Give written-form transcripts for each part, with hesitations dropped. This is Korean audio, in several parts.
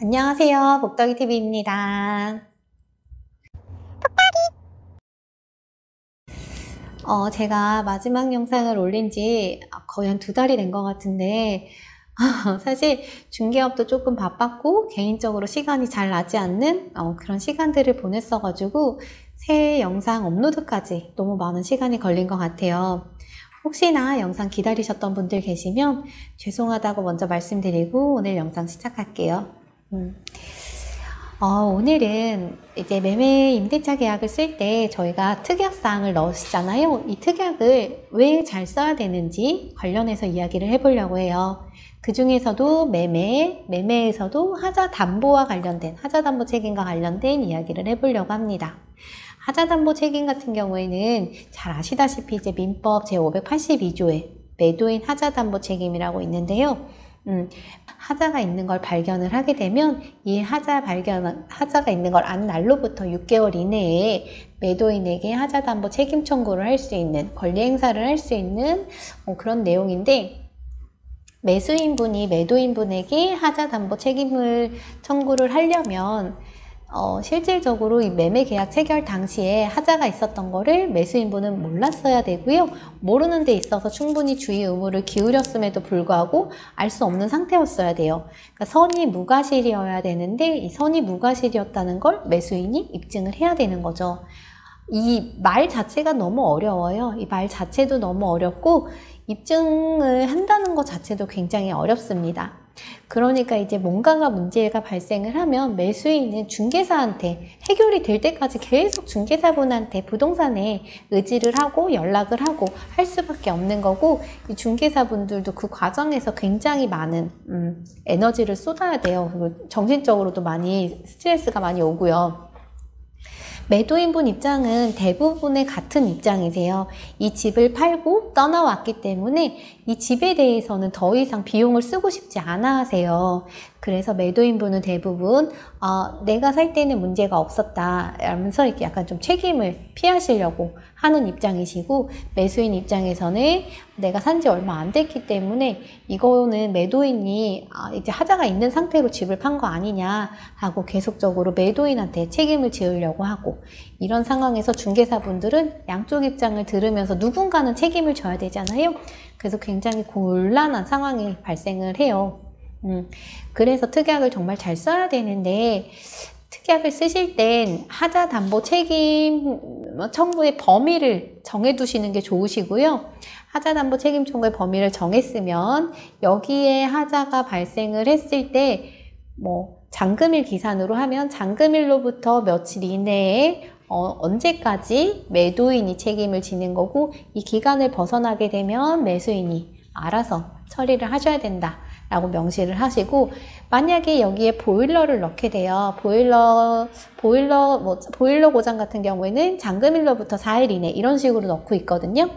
안녕하세요. 복덕이TV입니다. 제가 마지막 영상을 올린 지 거의 한 2달이 된 것 같은데 사실 중개업도 조금 바빴고 개인적으로 시간이 잘 나지 않는 그런 시간들을 보냈어가지고 새 영상 업로드까지 너무 많은 시간이 걸린 것 같아요. 혹시나 영상 기다리셨던 분들 계시면 죄송하다고 먼저 말씀드리고 오늘 영상 시작할게요. 오늘은 이제 매매 임대차 계약을 쓸 때 저희가 특약사항을 넣으시잖아요. 이 특약을 왜 잘 써야 되는지 관련해서 이야기를 해보려고 해요. 그 중에서도 매매에서도 하자담보와 관련된, 하자담보 책임과 관련된 이야기를 해보려고 합니다. 하자담보 책임 같은 경우에는 잘 아시다시피 이제 민법 제582조에 매도인 하자담보 책임이라고 있는데요. 하자가 있는 걸 발견을 하게 되면 이 하자가 있는 걸 안 날로부터 6개월 이내에 매도인에게 하자담보 책임 청구를 할 수 있는, 권리 행사를 할 수 있는 그런 내용인데, 매수인분이 매도인분에게 하자담보 책임을 청구를 하려면 실질적으로 이 매매 계약 체결 당시에 하자가 있었던 거를 매수인분은 몰랐어야 되고요. 모르는 데 있어서 충분히 주의 의무를 기울였음에도 불구하고 알 수 없는 상태였어야 돼요. 그러니까 선이 무과실이어야 되는데 이 선이 무과실이었다는 걸 매수인이 입증을 해야 되는 거죠. 이 말 자체가 너무 어려워요. 이 말 자체도 너무 어렵고 입증을 한다는 것 자체도 굉장히 어렵습니다. 그러니까 이제 뭔가가 문제가 발생을 하면 매수인은 중개사한테 해결이 될 때까지 계속 중개사분한테 부동산에 의지를 하고 연락을 하고 할 수밖에 없는 거고, 이 중개사분들도 그 과정에서 굉장히 많은 에너지를 쏟아야 돼요. 그리고 정신적으로도 많이 스트레스가 많이 오고요. 매도인분 입장은 대부분의 같은 입장이세요. 이 집을 팔고 떠나왔기 때문에 이 집에 대해서는 더 이상 비용을 쓰고 싶지 않아 하세요. 그래서 매도인분은 대부분 내가 살 때는 문제가 없었다 라면서 이렇게 약간 좀 책임을 피하시려고 하는 입장이시고, 매수인 입장에서는 내가 산지 얼마 안 됐기 때문에 이거는 매도인이 이제 하자가 있는 상태로 집을 판 거 아니냐 하고 계속적으로 매도인한테 책임을 지으려고 하고, 이런 상황에서 중개사분들은 양쪽 입장을 들으면서 누군가는 책임을 져야 되잖아요. 그래서 굉장히 곤란한 상황이 발생을 해요. 그래서 특약을 정말 잘 써야 되는데, 특약을 쓰실 땐 하자담보 책임 청구의 범위를 정해두시는 게 좋으시고요. 하자담보 책임 청구의 범위를 정했으면 여기에 하자가 발생을 했을 때 잔금일 기산으로 하면 잔금일로부터 며칠 이내에 언제까지 매도인이 책임을 지는 거고, 이 기간을 벗어나게 되면 매수인이 알아서 처리를 하셔야 된다 라고 명시를 하시고, 만약에 여기에 보일러를 넣게 돼요. 보일러 고장 같은 경우에는 잔금일로부터 4일 이내 이런 식으로 넣고 있거든요.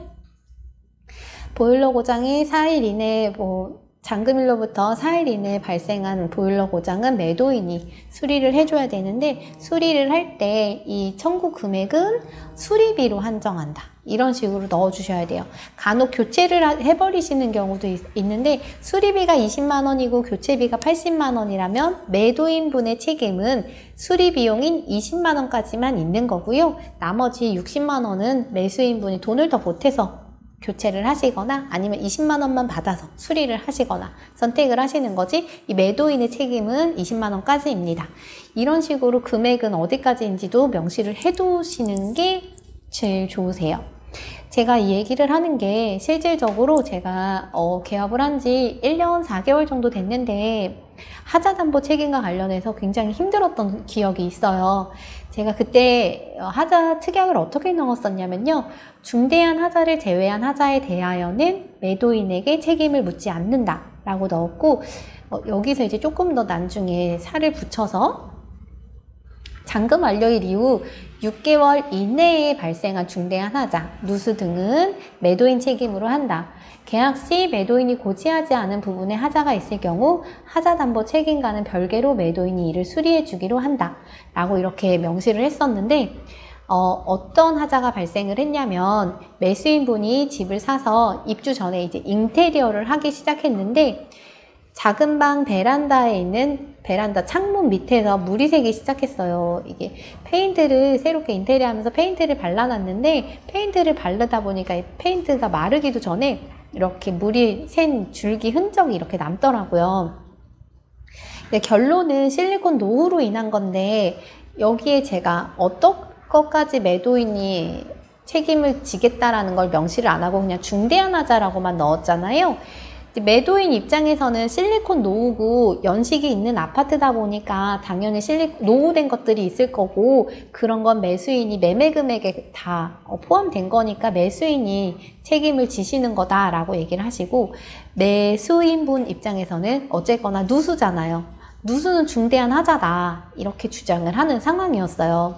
보일러 고장이 4일 이내에 잔금일로부터 4일 이내에 발생한 보일러 고장은 매도인이 수리를 해줘야 되는데, 수리를 할 때 이 청구 금액은 수리비로 한정한다. 이런 식으로 넣어주셔야 돼요. 간혹 교체를 해버리시는 경우도 있는데, 수리비가 20만 원이고 교체비가 80만 원이라면 매도인분의 책임은 수리비용인 20만 원까지만 있는 거고요. 나머지 60만 원은 매수인분이 돈을 더 보태서 교체를 하시거나 아니면 20만 원만 받아서 수리를 하시거나 선택을 하시는 거지, 이 매도인의 책임은 20만 원까지입니다. 이런 식으로 금액은 어디까지인지도 명시를 해두시는 게 제일 좋으세요. 제가 이 얘기를 하는 게 실질적으로 제가 개업을 한 지 1년 4개월 정도 됐는데 하자담보 책임과 관련해서 굉장히 힘들었던 기억이 있어요. 제가 그때 하자 특약을 어떻게 넣었었냐면요. 중대한 하자를 제외한 하자에 대하여는 매도인에게 책임을 묻지 않는다 라고 넣었고, 여기서 이제 조금 더 나중에 살을 붙여서 잔금 완료일 이후 6개월 이내에 발생한 중대한 하자, 누수 등은 매도인 책임으로 한다. 계약 시 매도인이 고지하지 않은 부분에 하자가 있을 경우 하자담보 책임과는 별개로 매도인이 이를 수리해 주기로 한다 라고 이렇게 명시를 했었는데, 어떤 하자가 발생을 했냐면, 매수인분이 집을 사서 입주 전에 이제 인테리어를 하기 시작했는데 작은 방 베란다에 있는 베란다 창문 밑에서 물이 새기 시작했어요. 이게 페인트를 새롭게 인테리어 하면서 페인트를 발라놨는데 페인트를 바르다 보니까 이 페인트가 마르기도 전에 이렇게 물이 샌 줄기 흔적이 이렇게 남더라고요. 근데 결론은 실리콘 노후로 인한 건데 여기에 제가 어떤 것까지 매도인이 책임을 지겠다라는 걸 명시를 안 하고 그냥 중대한 하자라고만 넣었잖아요. 매도인 입장에서는 실리콘 노후고 연식이 있는 아파트다 보니까 당연히 노후된 것들이 있을 거고 그런 건 매수인이 매매 금액에 다 포함된 거니까 매수인이 책임을 지시는 거다라고 얘기를 하시고, 매수인분 입장에서는 어쨌거나 누수잖아요. 누수는 중대한 하자다 이렇게 주장을 하는 상황이었어요.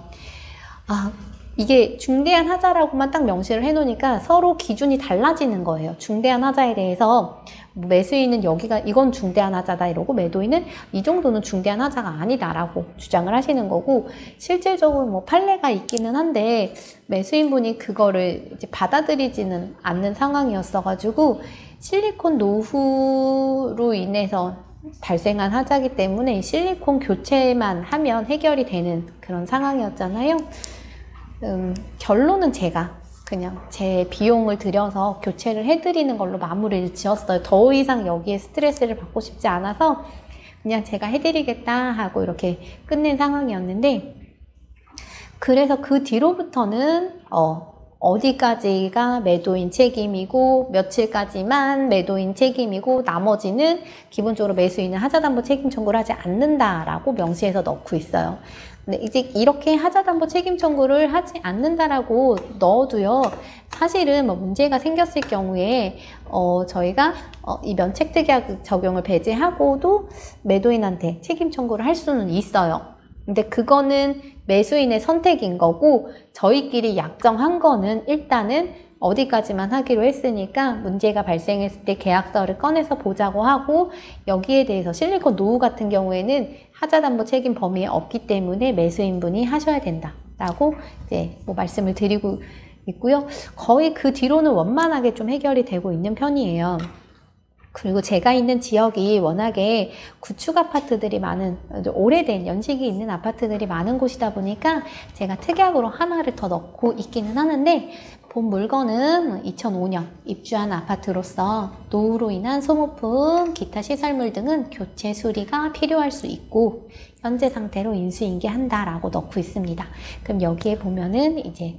이게 중대한 하자라고만 딱 명시를 해놓으니까 서로 기준이 달라지는 거예요. 중대한 하자에 대해서 매수인은 여기가 이건 중대한 하자다 이러고 매도인은 이 정도는 중대한 하자가 아니다라고 주장을 하시는 거고, 실질적으로 뭐 판례가 있기는 한데 매수인분이 그거를 이제 받아들이지는 않는 상황이었어가지고 실리콘 노후로 인해서 발생한 하자이기 때문에 실리콘 교체만 하면 해결이 되는 그런 상황이었잖아요. 결론은 제가 그냥 제 비용을 들여서 교체를 해드리는 걸로 마무리를 지었어요. 더 이상 여기에 스트레스를 받고 싶지 않아서 그냥 제가 해드리겠다 하고 이렇게 끝낸 상황이었는데, 그래서 그 뒤로부터는 어디까지가 매도인 책임이고 며칠까지만 매도인 책임이고 나머지는 기본적으로 매수인은 하자담보 책임 청구를 하지 않는다라고 명시해서 넣고 있어요. 근데 이제 이렇게 하자담보 책임 청구를 하지 않는다라고 넣어도요, 사실은 뭐 문제가 생겼을 경우에 저희가 이 면책특약 적용을 배제하고도 매도인한테 책임 청구를 할 수는 있어요. 근데 그거는 매수인의 선택인 거고, 저희끼리 약정한 거는 일단은 어디까지만 하기로 했으니까 문제가 발생했을 때 계약서를 꺼내서 보자고 하고, 여기에 대해서 실리콘 노후 같은 경우에는 하자담보 책임 범위에 없기 때문에 매수인분이 하셔야 된다라고 이제 뭐 말씀을 드리고 있고요. 거의 그 뒤로는 원만하게 좀 해결이 되고 있는 편이에요. 그리고 제가 있는 지역이 워낙에 구축 아파트들이 많은, 오래된 연식이 있는 아파트들이 많은 곳이다 보니까 제가 특약으로 하나를 더 넣고 있기는 하는데, 본 물건은 2005년 입주한 아파트로서 노후로 인한 소모품, 기타 시설물 등은 교체 수리가 필요할 수 있고 현재 상태로 인수인계한다라고 넣고 있습니다. 그럼 여기에 보면은 이제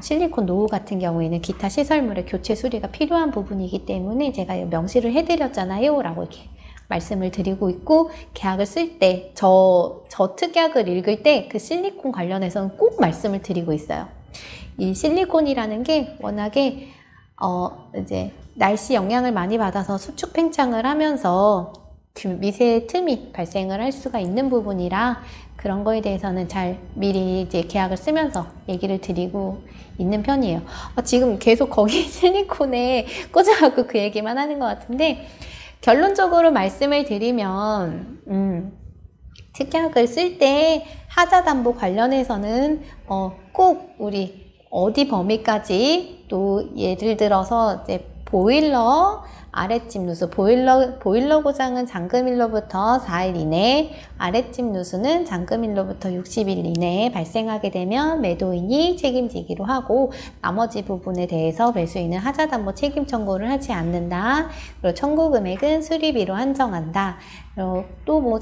실리콘 노후 같은 경우에는 기타 시설물의 교체 수리가 필요한 부분이기 때문에 제가 명시를 해드렸잖아요 라고 이렇게 말씀을 드리고 있고, 계약을 쓸 때 저 특약을 읽을 때 그 실리콘 관련해서는 꼭 말씀을 드리고 있어요. 이 실리콘이라는 게 워낙에 이제 날씨 영향을 많이 받아서 수축 팽창을 하면서 미세 틈이 발생을 할 수가 있는 부분이라 그런 거에 대해서는 잘 미리 이제 계약을 쓰면서 얘기를 드리고 있는 편이에요. 지금 계속 거기 실리콘에 꽂아갖고 그 얘기만 하는 것 같은데, 결론적으로 말씀을 드리면 특약을 쓸 때 하자담보 관련해서는 꼭 우리 어디 범위까지, 또 예를 들어서 이제 보일러 아랫집 누수, 보일러 고장은 잠금일로부터 4일 이내, 아랫집 누수는 잠금일로부터 60일 이내에 발생하게 되면 매도인이 책임지기로 하고, 나머지 부분에 대해서 매수인은 하자담보 책임 청구를 하지 않는다. 그리고 청구 금액은 수리비로 한정한다. 또 뭐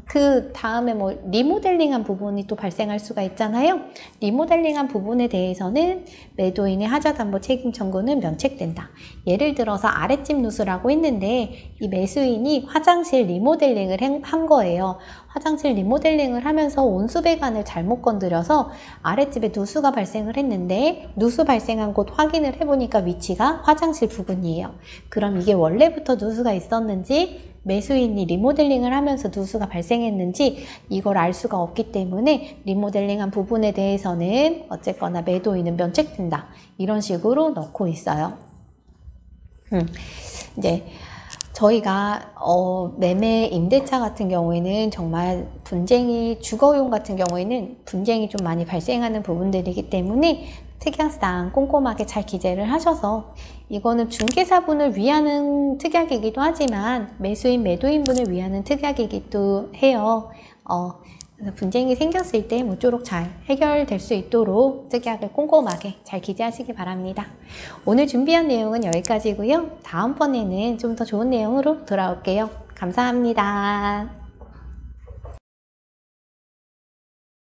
그 다음에 뭐 리모델링한 부분이 또 발생할 수가 있잖아요. 리모델링한 부분에 대해서는 매도인의 하자담보 책임 청구는 면책된다. 예를 들어서 아랫집 누수라고 했는데 이 매수인이 화장실 리모델링을 한 거예요. 화장실 리모델링을 하면서 온수 배관을 잘못 건드려서 아랫집에 누수가 발생을 했는데, 누수 발생한 곳 확인을 해보니까 위치가 화장실 부분이에요. 그럼 이게 원래부터 누수가 있었는지, 매수인이 리모델링을 하면서 누수가 발생했는지 이걸 알 수가 없기 때문에 리모델링한 부분에 대해서는 어쨌거나 매도인은 면책된다. 이런 식으로 넣고 있어요. 이제 저희가 매매 임대차 같은 경우에는 정말 분쟁이, 주거용 같은 경우에는 분쟁이 좀 많이 발생하는 부분들이기 때문에 특약사항 꼼꼼하게 잘 기재를 하셔서, 이거는 중개사분을 위하는 특약이기도 하지만 매수인, 매도인분을 위하는 특약이기도 해요. 그래서 분쟁이 생겼을 때 모쪼록 잘 해결될 수 있도록 특약을 꼼꼼하게 잘 기재하시기 바랍니다. 오늘 준비한 내용은 여기까지고요. 다음번에는 좀 더 좋은 내용으로 돌아올게요. 감사합니다.